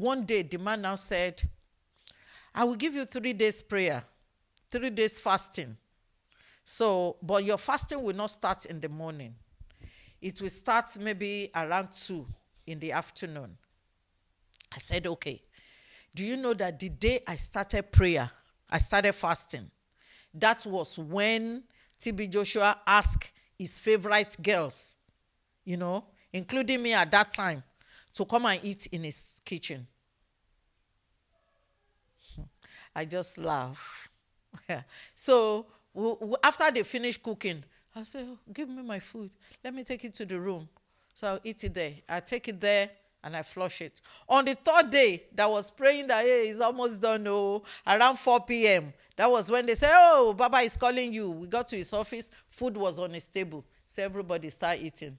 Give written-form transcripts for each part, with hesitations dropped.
one day, the man now said, I will give you 3 days prayer, 3 days fasting. So, but your fasting will not start in the morning. It will start maybe around 2 in the afternoon. I said, okay. Do you know that the day I started prayer, I started fasting, that was when TB Joshua asked his favorite girls, including me at that time, to come and eat in his kitchen. I just laugh. So after they finished cooking, I said, give me my food. Let me take it to the room. So I'll eat it there. I take it there and I flush it. On the 3rd day, that was praying that, hey, it's almost done, around 4 p.m. That was when they said, oh, Baba is calling you. We got to his office. Food was on his table. So everybody started eating.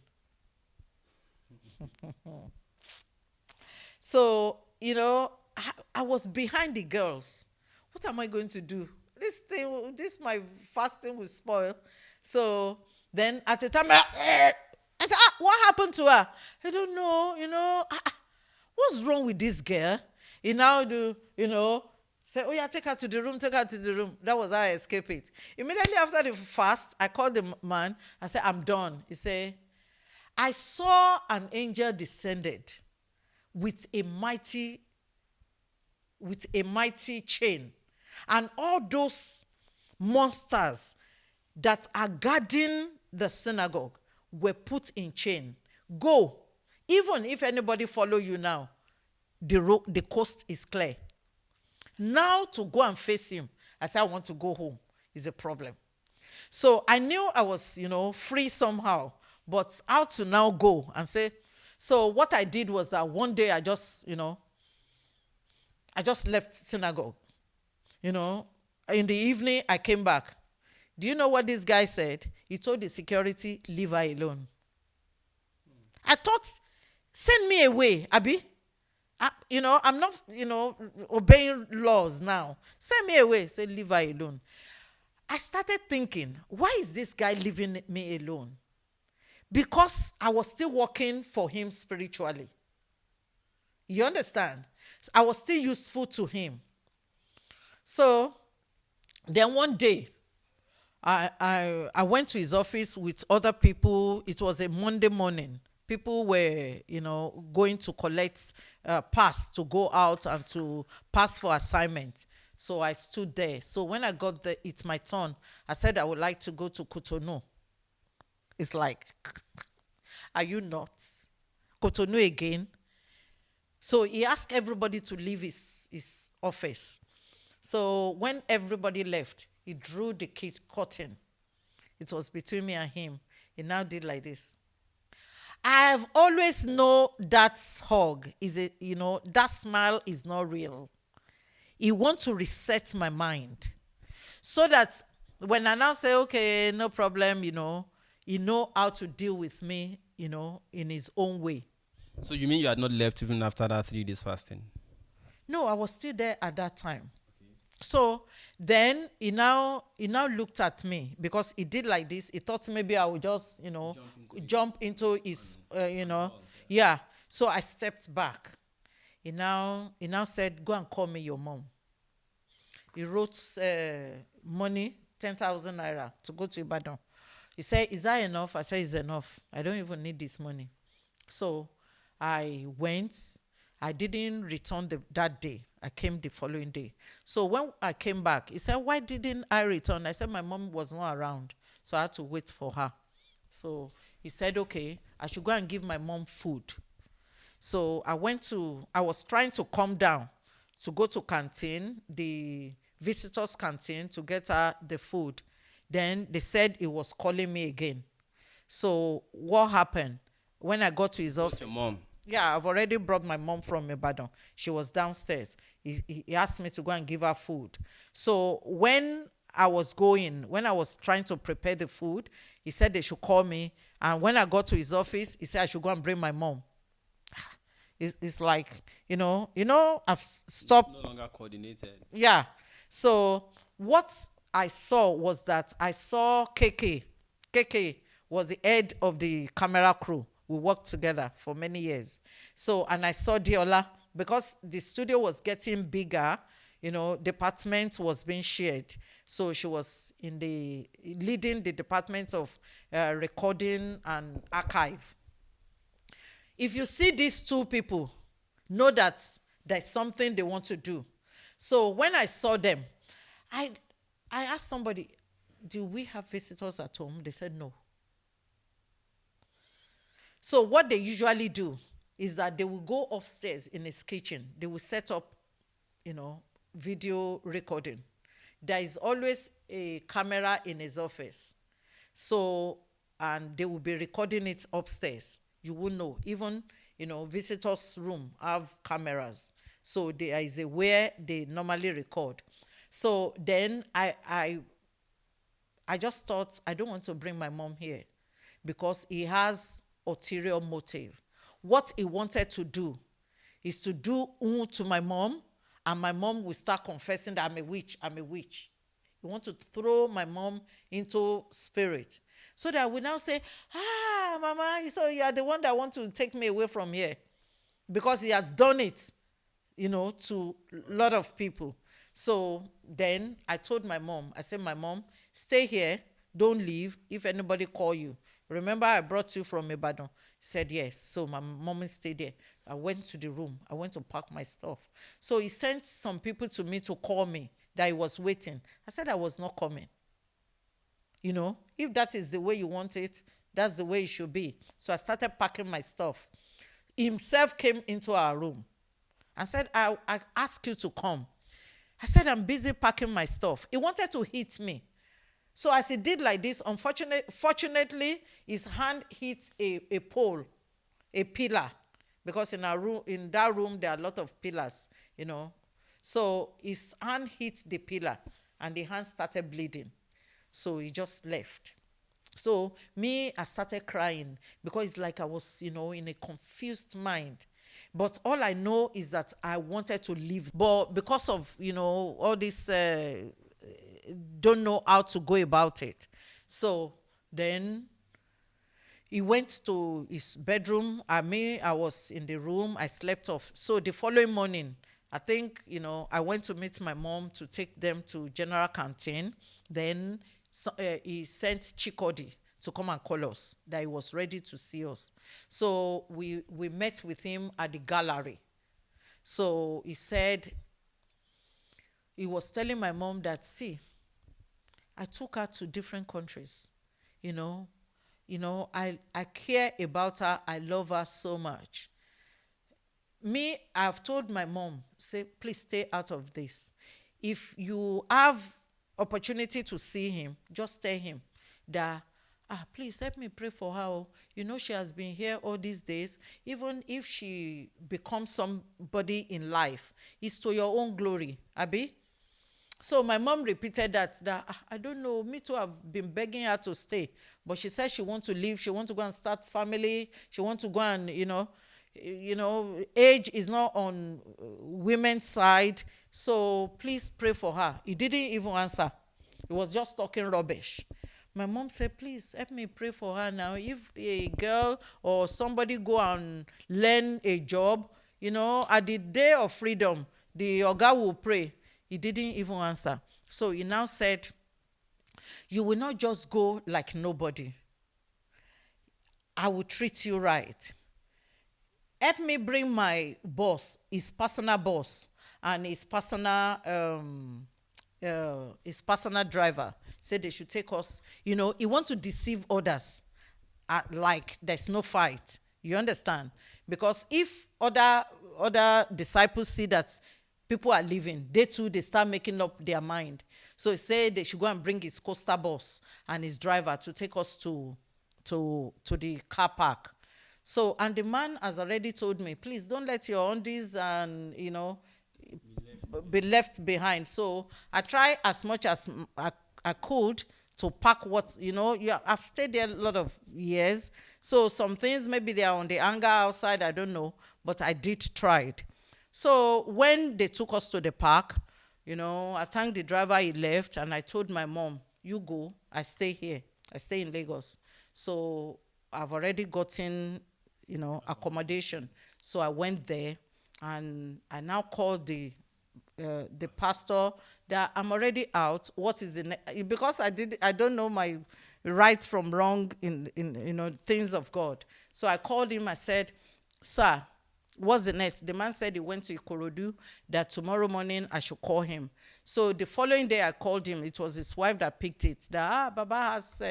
So, I was behind the girls. What am I going to do? My fasting will spoil. So then at the time, I said, what happened to her? I don't know, what's wrong with this girl? He now say, oh yeah, take her to the room. That was how I escaped it. Immediately after the fast, I called the man. I said, I'm done. He said, I saw an angel descended with a mighty chain. And all those monsters that are guarding the synagogue were put in chain. Go. Even if anybody follow you now, the coast is clear. Now to go and face him, I said, I want to go home, is a problem. So I knew I was, free somehow, but how to now go and say, so what I did was that one day I just left synagogue. In the evening, I came back. Do you know what this guy said? He told the security, leave her alone. I thought, send me away, Abi. I'm not, obeying laws now. Send me away. Say, leave her alone. I started thinking, why is this guy leaving me alone? Because I was still working for him spiritually. You understand? I was still useful to him. So then one day, I went to his office with other people. It was a Monday morning. People were, going to collect pass to go out and to pass for assignment. So I stood there. So when I got there, it's my turn. I said I would like to go to Cotonou. It's like, are you not? Cotonou again? So he asked everybody to leave his office. So when everybody left, he drew the curtain. It was between me and him. He now did like this. I've always known that hug that smile is not real. He wants to reset my mind. So that when I now say, okay, no problem, he know how to deal with me, in his own way. So you mean you had not left even after that 3 days fasting? No, I was still there at that time. So then he now looked at me because he did like this. He thought maybe I would just, jump into his, Yeah. So I stepped back. He now said, go and call me your mom. He wrote money, 10,000 naira to go to Ibadan. He said, is that enough? I said, it's enough. I don't even need this money. So I went. I didn't return that day. I came the following day. So when I came back, he said, why didn't I return? I said, my mom was not around, so I had to wait for her. So he said, okay, I should go and give my mom food. So I was trying to come down to go to canteen, the visitors' canteen, to get her the food. Then they said he was calling me again. So what happened? When I got to his office. What's your mom? Yeah, I've already brought my mom from Ibadan. She was downstairs. He asked me to go and give her food. So when I was trying to prepare the food, he said they should call me. And when I got to his office, he said I should go and bring my mom. It's like, I've stopped. No longer coordinated. Yeah. So what I saw was that I saw KK. KK was the head of the camera crew. We worked together for many years. So, and I saw Diola. because the studio was getting bigger, department was being shared. So she was leading the department of recording and archive. If you see these two people, know that there's something they want to do. So when I saw them, I asked somebody, do we have visitors at home? They said no. So what they usually do is that they will go upstairs in his kitchen. They will set up, video recording. There is always a camera in his office. So, and they will be recording it upstairs. You will know. Even, visitors' room have cameras. So there is a where they normally record. So then I just thought, I don't want to bring my mom here because he has ulterior motive. What he wanted to do is to do to my mom, and my mom will start confessing that I'm a witch. He wants to throw my mom into spirit. So that we now say, Mama, so you are the one that want to take me away from here. Because he has done it, to a lot of people. So then I told my mom, I said, my mom, stay here, don't leave if anybody call you. Remember I brought you from Ibadan? He said, yes. So my mom stayed there. I went to the room. I went to pack my stuff. So he sent some people to me to call me that he was waiting. I said I was not coming. If that is the way you want it, that's the way it should be. So I started packing my stuff. He himself came into our room and said, I asked you to come. I said, I'm busy packing my stuff. He wanted to hit me. So as he did like this, fortunately, his hand hit a pole, a pillar, because in that room, there are a lot of pillars, So his hand hit the pillar and the hand started bleeding. So he just left. So I started crying because it's like I was, in a confused mind. But all I know is that I wanted to leave. But because of, all this, don't know how to go about it. So then he went to his bedroom. I was in the room. I slept off. So the following morning, I think, I went to meet my mom to take them to general canteen. Then he sent Chikodi to come and call us, that he was ready to see us. So we met with him at the gallery. So he said, he was telling my mom that, see, I took her to different countries. I care about her. I love her so much. I've told my mom, say, please stay out of this. If you have opportunity to see him, just tell him that, please help me pray for her. She has been here all these days. Even if she becomes somebody in life, it's to your own glory, Abi. So my mom repeated that I don't know, me too, I've been begging her to stay. But she said she wants to leave. She wants to go and start family. She wants to go and, age is not on women's side. So please pray for her. He didn't even answer. He was just talking rubbish. My mom said, please help me pray for her now. If a girl or somebody go and learn a job, at the day of freedom, the oga will pray. He didn't even answer. So he now said, you will not just go like nobody. I will treat you right. Help me bring my boss, his personal boss, and his personal driver. Said they should take us. He wants to deceive others, like there's no fight. You understand? Because if other disciples see that people are leaving, they start making up their mind. So he said they should go and bring his coaster boss and his driver to take us to the car park. So, and the man has already told me, please don't let your undies and, be left behind. So I try as much as I could to pack what, I've stayed there a lot of years. So some things, maybe they are on the hanger outside, I don't know, but I did try it. So when they took us to the park, I thanked the driver, he left, and I told my mom, you go, I stay here. I stay in Lagos. So I've already gotten, accommodation. So I went there. And I now called the pastor that I'm already out. What is because I don't know my right from wrong in things of God. So I called him. I said, "Sir, what's the next?" The man said he went to Ikorodu, that tomorrow morning I should call him. So the following day I called him. It was his wife that picked it. That Baba has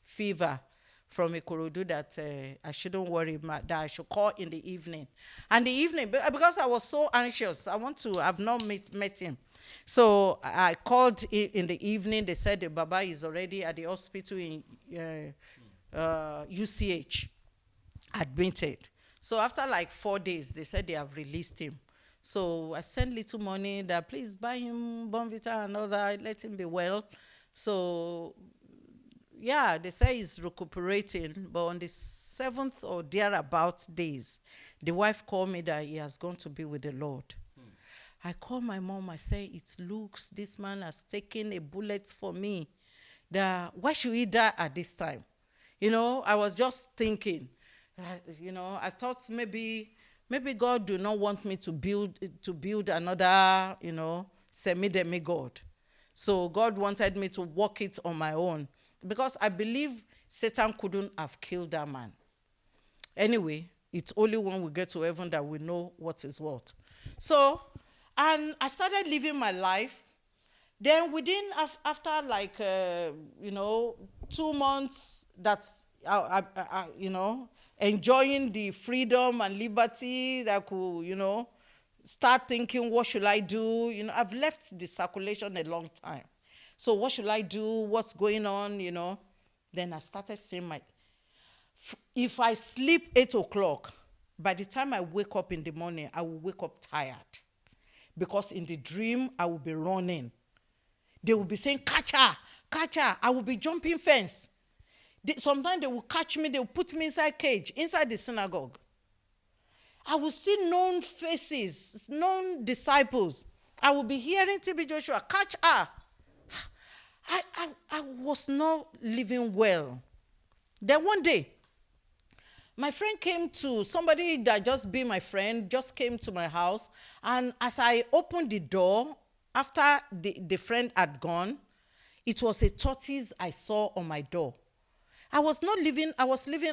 fever from Ikorodu, that I shouldn't worry, that I should call in the evening. And the evening, because I was so anxious, I've not met him. So I called in the evening. They said the Baba is already at the hospital in UCH, admitted. So after like 4 days, they said they have released him. So I sent little money that please buy him Bonvita and all that, let him be well. So yeah, they say he's recuperating, but on the 7th or thereabout days, the wife called me that he has gone to be with the Lord. I called my mom. I say, it looks this man has taken a bullet for me. Why should he die at this time? I was just thinking, I thought maybe God do not want me to build another, semi-demigod. So God wanted me to walk it on my own, because I believe Satan couldn't have killed that man. Anyway, it's only when we get to heaven that we know what is what. So, and I started living my life. Then after like, 2 months, that's, enjoying the freedom and liberty that could, start thinking, what should I do? I've left the circulation a long time. So what should I do? What's going on, Then I started saying if I sleep 8 o'clock, by the time I wake up in the morning, I will wake up tired. Because in the dream, I will be running. They will be saying, catch her, catch her. I will be jumping fence. Sometimes they will catch me, they will put me inside cage, inside the synagogue. I will see known faces, known disciples. I will be hearing TB Joshua, catch her. I was not living well. Then one day, my friend somebody that just be my friend, just came to my house. And as I opened the door, after the friend had gone, it was a tortoise I saw on my door. I was living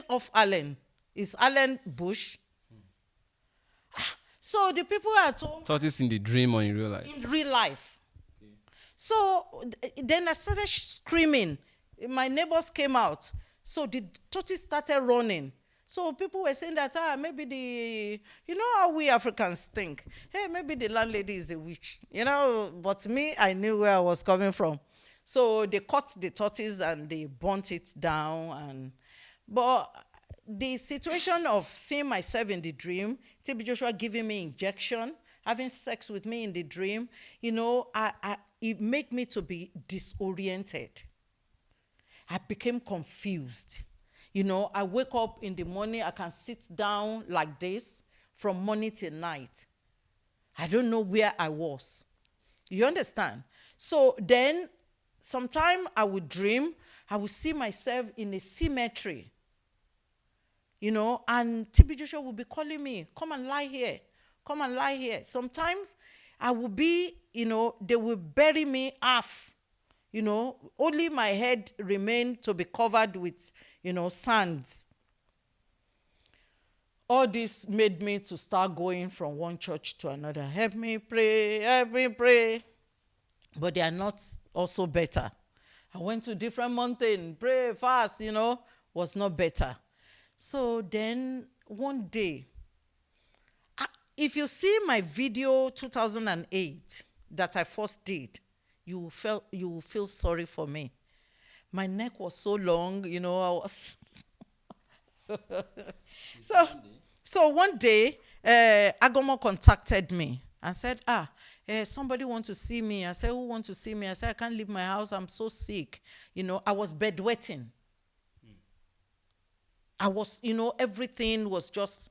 off Allen. It's Allen Bush. So the people at home. Tortoise in the dream or in real life? In real life. So then I started screaming. My neighbors came out. So the tortoise started running. So people were saying that, maybe you know how we Africans think. Hey, maybe the landlady is a witch. But me, I knew where I was coming from. So they caught the tortoise and they burnt it down. But the situation of seeing myself in the dream, TB Joshua giving me injection, having sex with me in the dream, it made me to be disoriented. I became confused. I wake up in the morning, I can sit down like this from morning till night. I don't know where I was. You understand? So then, sometime I would dream, I would see myself in a cemetery. And TB Joshua would be calling me, come and lie here. Come and lie here. Sometimes I would be, they will bury me half. Only my head remained to be covered with, sands. All this made me to start going from one church to another. Help me pray, help me pray. But they are not also better. I went to different mountains, pray, fast, was not better. So then one day, if you see my video 2008 that I first did, you will feel sorry for me. My neck was so long, I was. So one day, Agomo contacted me and said, somebody want to see me. I said, who want to see me? I said, I can't leave my house. I'm so sick. I was bedwetting. I was, everything was just.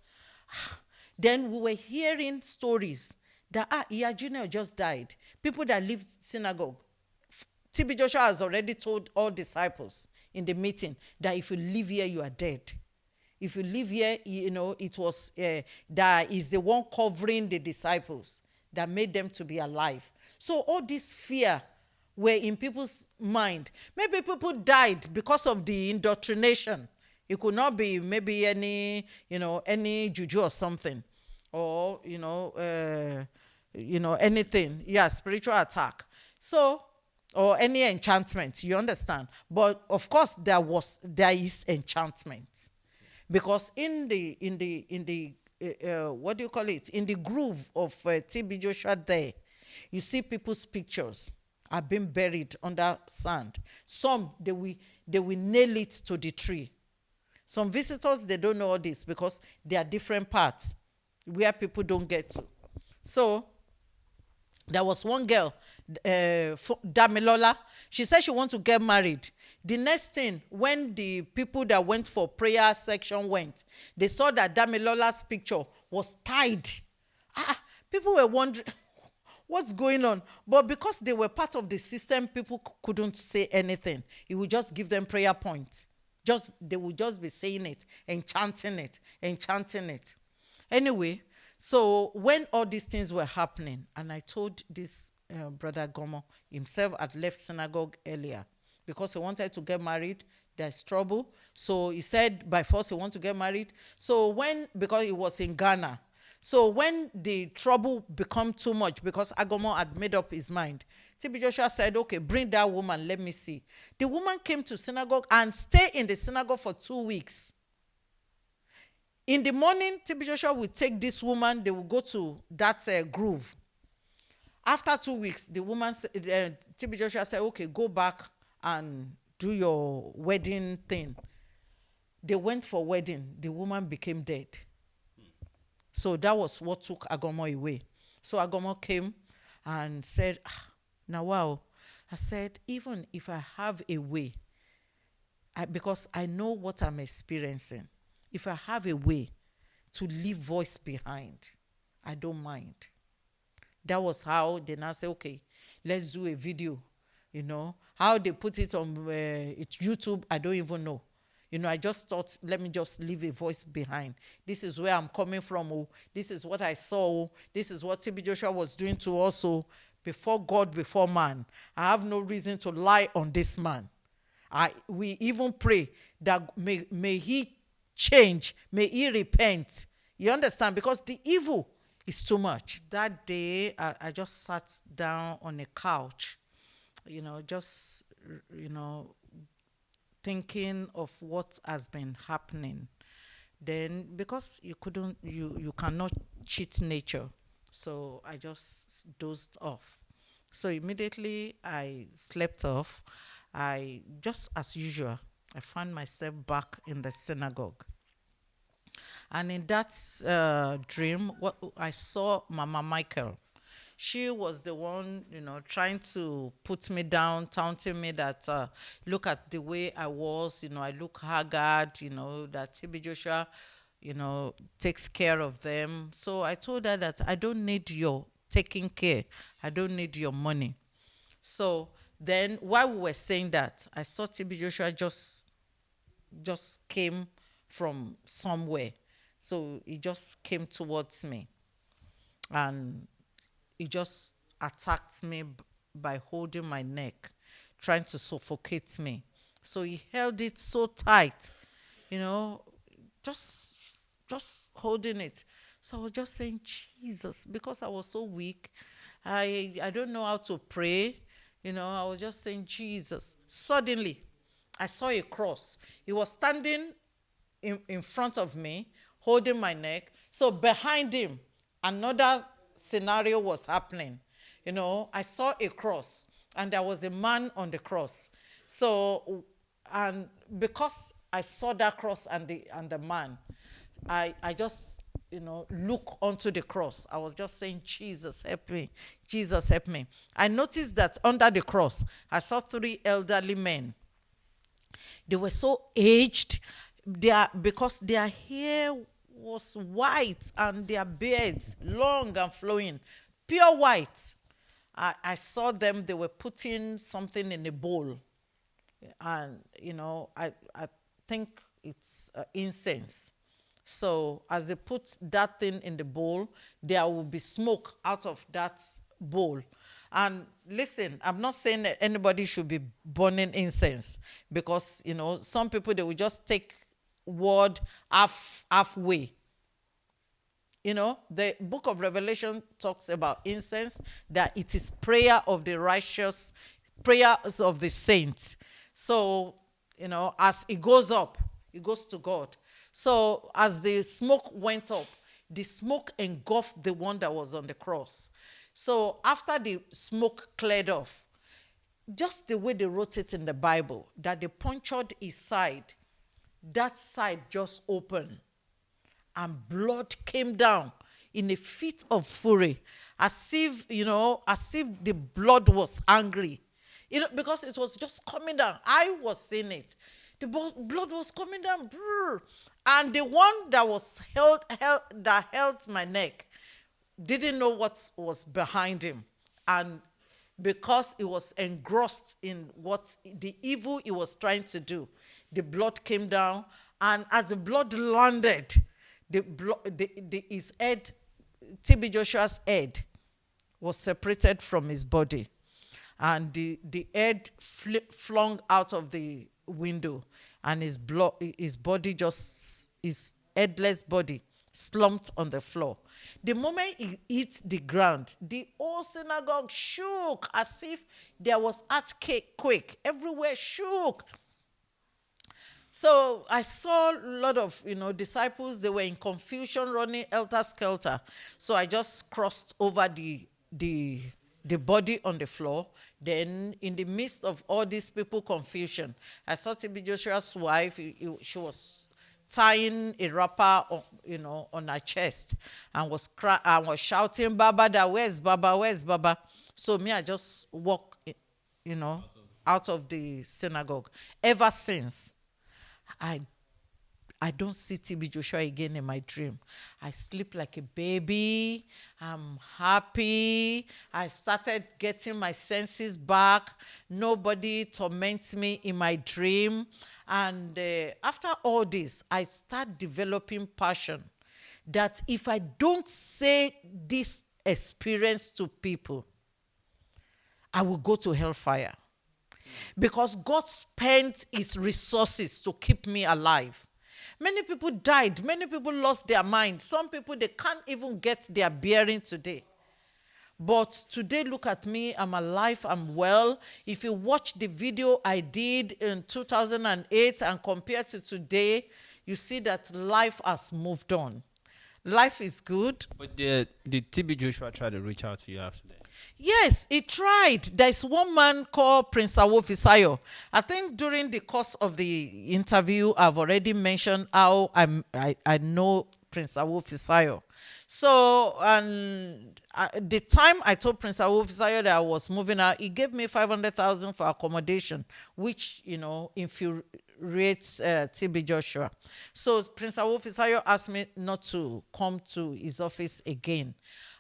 Then we were hearing stories that Iya Junior just died. People that lived synagogue. TB Joshua has already told all disciples in the meeting that if you live here, you are dead. If you live here, it was that is the one covering the disciples that made them to be alive. So all this fear were in people's mind. Maybe people died because of the indoctrination. It could not be maybe any juju or something, or anything. Yeah, spiritual attack. So, or any enchantment. You understand? But of course, there is enchantment, because in the what do you call it? In the groove of TB Joshua, there, you see people's pictures are being buried under sand. Some they will nail it to the tree. Some visitors, they don't know all this because there are different parts where people don't get to. So there was one girl, Damilola. She said she wants to get married. The next thing, when the people that went for prayer section went, they saw that Damilola's picture was tied. People were wondering what's going on. But because they were part of the system, people couldn't say anything. It would just give them prayer points. They would just be saying it and chanting it. Anyway, so when all these things were happening, and I told this brother Gomo himself had left synagogue earlier because he wanted to get married. There's trouble. So he said by force he wanted to get married. So because he was in Ghana, so when the trouble become too much, because Agomo had made up his mind, TB Joshua said, okay, bring that woman, let me see. The woman came to synagogue and stayed in the synagogue for 2 weeks. In the morning, TB Joshua would take this woman, they will go to that groove. After 2 weeks, the woman, TB Joshua said, okay, go back and do your wedding thing. They went for wedding. The woman became dead. So that was what took Agomo away. So Agomo came and said, now wow. I said, even if I have a way, because I know what I'm experiencing, if I have a way to leave voice behind, I don't mind. That was how they now say, okay, let's do a video. How they put it on YouTube, I don't even know. I just thought, let me just leave a voice behind. This is where I'm coming from. Oh, this is what I saw. Oh, this is what TB Joshua was doing to us. Oh, before God, before man. I have no reason to lie on this man. We even pray that may he change, may he repent. You understand? Because the evil is too much. That day, I just sat down on a couch, thinking of what has been happening. Then, because you cannot cheat nature, so I just dozed off. So immediately I slept off. Just as usual, I found myself back in the synagogue. And in that dream, what I saw Mama Michael. She was the one, trying to put me down, taunting me that, look at the way I was, I look haggard, that TB Joshua, takes care of them. So I told her that I don't need your taking care. I don't need your money. So then while we were saying that, I saw TB Joshua just came from somewhere. So he just came towards me. And he just attacked me by holding my neck, trying to suffocate me. So he held it so tight, just holding it. So I was just saying, Jesus, because I was so weak. I don't know how to pray. I was just saying, Jesus. Suddenly, I saw a cross. He was standing in front of me, holding my neck. So behind him, another scenario was happening. I saw a cross and there was a man on the cross. So, and because I saw that cross and the man, I just, look onto the cross. I was just saying, Jesus, help me. Jesus, help me. I noticed that under the cross, I saw 3 elderly men. They were so aged, because their hair was white and their beards long and flowing, pure white. I saw them, they were putting something in a bowl. And, I think it's incense. So as they put that thing in the bowl, there will be smoke out of that bowl. And listen, I'm not saying that anybody should be burning incense, because some people, they will just take word halfway. The book of Revelation talks about incense, that it is prayer of the righteous, prayers of the saints. So, as it goes up, it goes to God. So as the smoke went up, the smoke engulfed the one that was on the cross. So after the smoke cleared off, just the way they wrote it in the Bible, that they punctured his side, that side just opened, and blood came down in a fit of fury, as if the blood was angry, because it was just coming down. I was seeing it. The blood was coming down, and the one that was held my neck didn't know what was behind him, and because he was engrossed in what the evil he was trying to do, the blood came down, and as the blood landed, his head, TB Joshua's head, was separated from his body, and the head flung out of the window, and his headless body slumped on the floor. The moment he hit the ground, the whole synagogue shook as if there was earthquake. Everywhere shook. So I saw a lot of disciples. They were in confusion, running helter-skelter. So I just crossed over the body on the floor. Then, in the midst of all these people confusion, I saw TB Joshua's wife. She was tying a wrapper on her chest, and was shouting, "Baba, where's Baba? Where's Baba?" So me, I just walk, out of the synagogue. Ever since, I don't see TB Joshua again in my dream. I sleep like a baby. I'm happy. I started getting my senses back. Nobody torments me in my dream. And after all this, I start developing passion that if I don't say this experience to people, I will go to hellfire. Because God spent his resources to keep me alive. Many people died. Many people lost their mind. Some people, they can't even get their bearing today. But today, look at me. I'm alive. I'm well. If you watch the video I did in 2008 and compare to today, you see that life has moved on. Life is good. But did TB Joshua try to reach out to you after that? Yes, he tried. There's one man called Prince Awofisayo. I think during the course of the interview, I've already mentioned how I know Prince Awofisayo. So, and the time I told Prince Awofisayo that I was moving out, he gave me 500,000 for accommodation, which, infuriates TB Joshua. So Prince Awofisayo asked me not to come to his office again,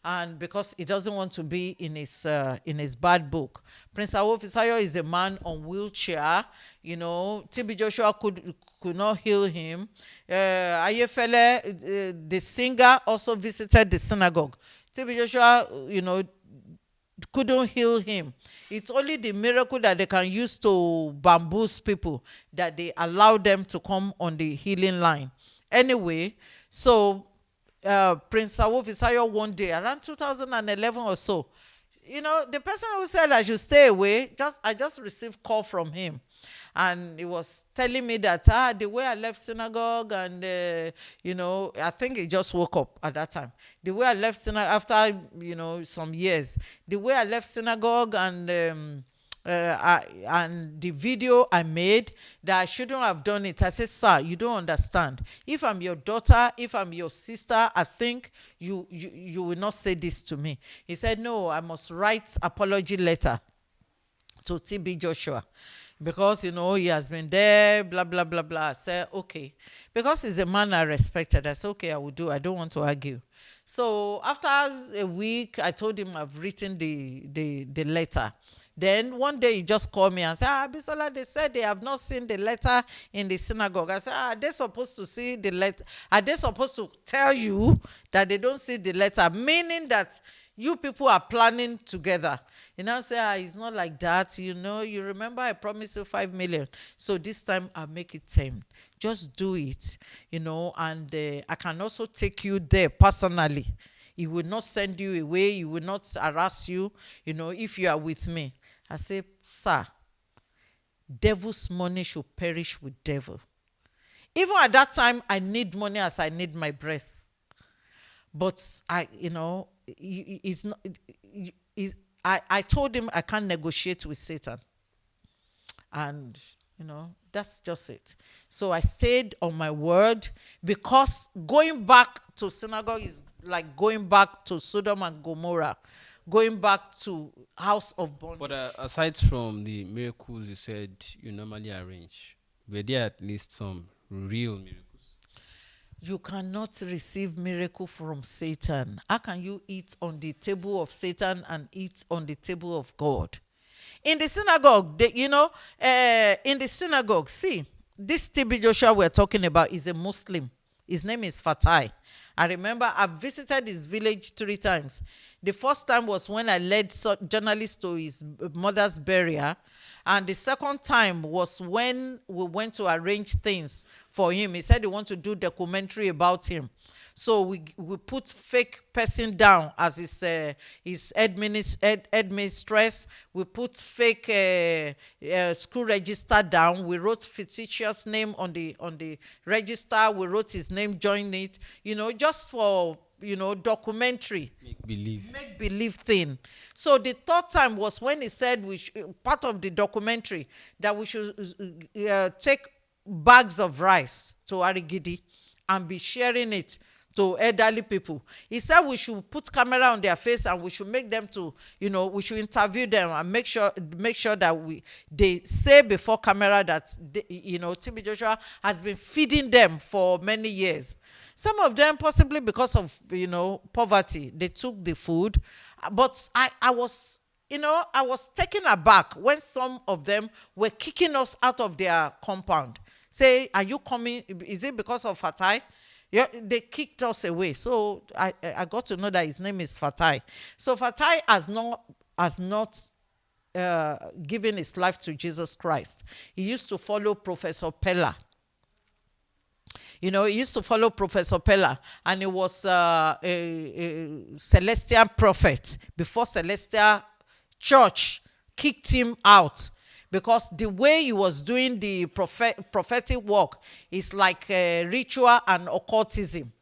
and because he doesn't want to be in his bad book. Prince Awofisayo is a man on wheelchair. TB Joshua could not heal him. Ayefele, the singer, also visited the synagogue. TB Joshua, couldn't heal him. It's only the miracle that they can use to bamboozle people that they allow them to come on the healing line. Anyway, so Prince Awofisayo one day, around 2011 or so, the person who said I should stay away, I just received call from him. And he was telling me that, the way I left synagogue and, I think he just woke up at that time. The way I left synagogue after, some years, the way I left synagogue and the video I made, that I shouldn't have done it. I said, sir, you don't understand. If I'm your daughter, if I'm your sister, I think you will not say this to me. He said, no, I must write apology letter to TB Joshua. Because, he has been there, blah, blah, blah, blah. I said, okay. Because he's a man I respected, I said, okay, I will do. I don't want to argue. So after a week, I told him I've written the letter. Then one day he just called me and said, Bisola, they said they have not seen the letter in the synagogue. I said, are they supposed to see the letter? Are they supposed to tell you that they don't see the letter? Meaning that you people are planning together. You know, say, it's not like that. You know, you remember I promised you 5 million. So this time I'll make it 10. Just do it, you know, and I can also take you there personally. He will not send you away. He will not harass you, you know, if you are with me. I say, sir, devil's money should perish with devil. Even at that time, I need money as I need my breath. But I told him I can't negotiate with Satan. And, that's just it. So I stayed on my word, because going back to synagogue is like going back to Sodom and Gomorrah, going back to house of bondage. But aside from the miracles you said you normally arrange, were there at least some real miracles? You cannot receive miracle from Satan. How can you eat on the table of Satan and eat on the table of God? In the synagogue, in the synagogue, see, this TB Joshua we're talking about is a Muslim. His name is Fatai. I remember I visited his village 3 times. The first time was when I led journalists to his mother's burial. And the second time was when we went to arrange things for him. He said he wanted to do a documentary about him. So we put fake person down as his headmistress. We put fake school register down. We wrote fictitious name on the register. We wrote his name, join it. Just for documentary. Make believe thing. So the third time was when he said part of the documentary that we should take bags of rice to Arigidi and be sharing it to elderly people. He said we should put camera on their face and we should make them to, we should interview them and make sure that they say before camera that TB Joshua has been feeding them for many years. Some of them possibly because of poverty, they took the food. But I was taken aback when some of them were kicking us out of their compound. Say, are you coming? Is it because of Fatai? Yeah, they kicked us away. So I got to know that his name is Fatai. So Fatai has not given his life to Jesus Christ. He used to follow Professor Pella. He used to follow Professor Pella, and he was a celestial prophet before Celestial Church kicked him out. Because the way he was doing the prophetic work is like ritual and occultism.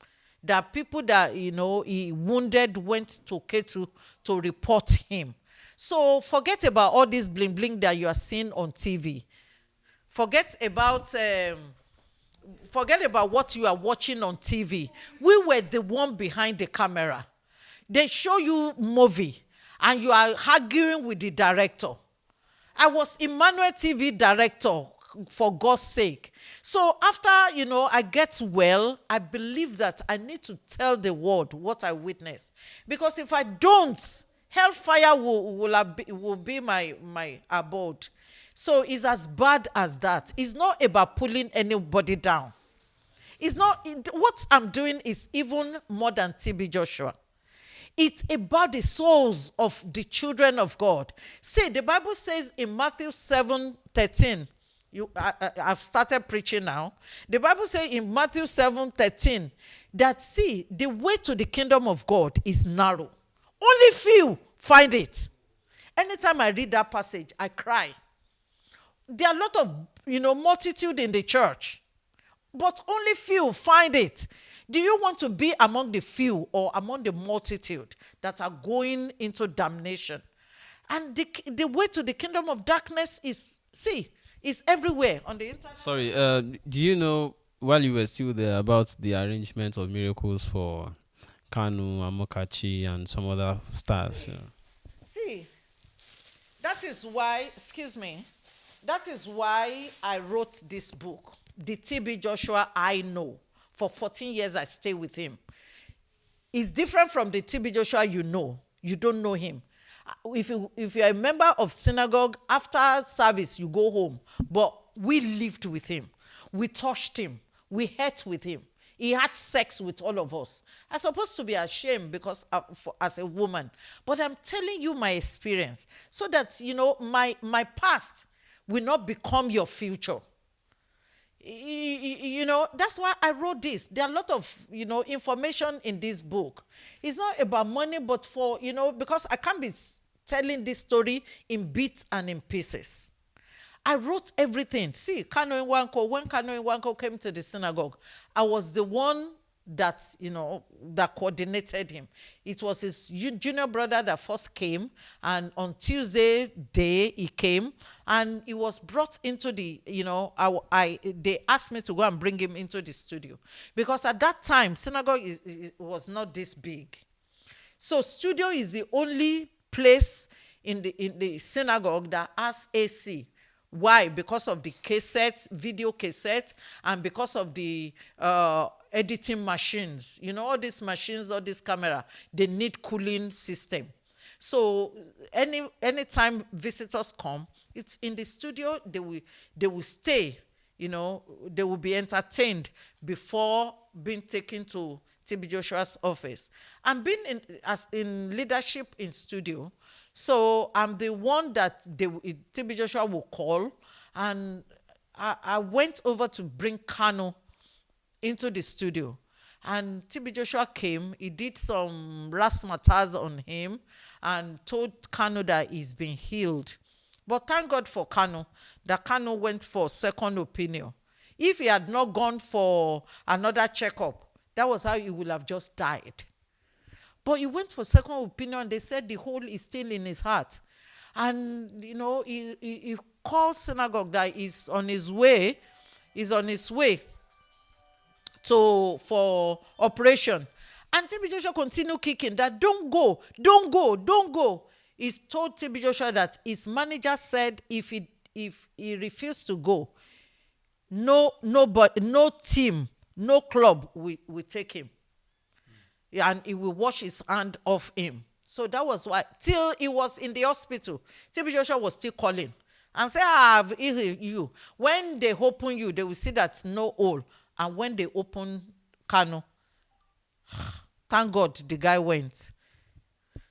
That people that, he wounded went to Ketu to report him. So forget about all this bling bling that you are seeing on TV. Forget about what you are watching on TV. We were the one behind the camera. They show you movie and you are arguing with the director. I was Emmanuel TV director, for God's sake. So after, I get well, I believe that I need to tell the world what I witnessed. Because if I don't, hellfire will be my abode. So it's as bad as that. It's not about pulling anybody down. What I'm doing is even more than TB Joshua. It's about the souls of the children of God. See, the Bible says in Matthew 7:13, I've started preaching now. The Bible says in Matthew 7:13 that, see, the way to the kingdom of God is narrow. Only few find it. Anytime I read that passage, I cry. There are a lot of, multitude in the church, but only few find it. Do you want to be among the few or among the multitude that are going into damnation? And the way to the kingdom of darkness is everywhere on the internet. Sorry, do you know, while you were still there, about the arrangement of miracles for Kanu, Amokachi, and some other stars? See, that is why I wrote this book, The TB Joshua I Know. For 14 years, I stay with him. It's different from the TB Joshua you know. You don't know him. If you're a member of synagogue, after service you go home. But we lived with him, we touched him, we ate with him. He had sex with all of us. I'm supposed to be ashamed because as a woman, but I'm telling you my experience so that my past will not become your future. That's why I wrote this. There are a lot of information in this book. It's not about money, but because I can't be telling this story in bits and in pieces. I wrote everything. See, Kano Nwankwo, when Kano Nwankwo came to the synagogue, I was the one that coordinated him. It was his junior brother that first came, and on Tuesday day he came, and he was brought into the, they asked me to go and bring him into the studio, because at that time synagogue was not this big. So studio is the only place in the synagogue that has AC. Why? Because of the cassettes, video cassettes, and because of the editing machines. All these machines, all this camera, they need cooling system. So anytime visitors come, it's in the studio. They will stay. They will be entertained before being taken to TB Joshua's office. And being in leadership in studio. So I'm the one that TB Joshua will call, and I went over to bring Kano into the studio. And TB Joshua came, he did some razzmatazz on him and told Kano that he's been healed. But thank God for Kano, that Kano went for second opinion. If he had not gone for another checkup, that was how he would have just died. But he went for second opinion. They said the hole is still in his heart. And, he called synagogue that he's on his way for operation. And TB Joshua continued kicking that, don't go. He's told TB Joshua that his manager said if he refused to go, nobody, no team, no club will take him. And he will wash his hand off him. So that was why, till he was in the hospital, TB Joshua was still calling and say, I've healed you. When they open you, they will see that no hole. And when they open Kano, thank God the guy went.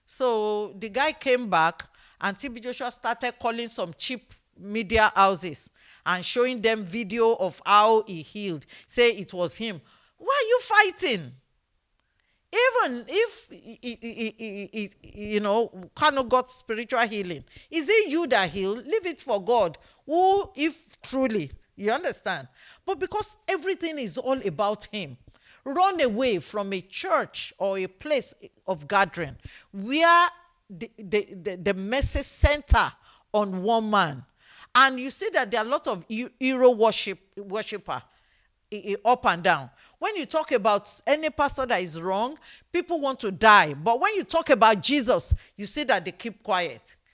So the guy came back, and TB Joshua started calling some cheap media houses and showing them video of how he healed. Say it was him. Why are you fighting? Even if Kano got spiritual healing, is it you that healed? Leave it for God. Who, if truly, you understand? But because everything is all about him, run away from a church or a place of gathering where the message center on one man. And you see that there are a lot of hero worshiper up and down. When you talk about any pastor that is wrong, people want to die. But when you talk about Jesus, you see that they keep quiet.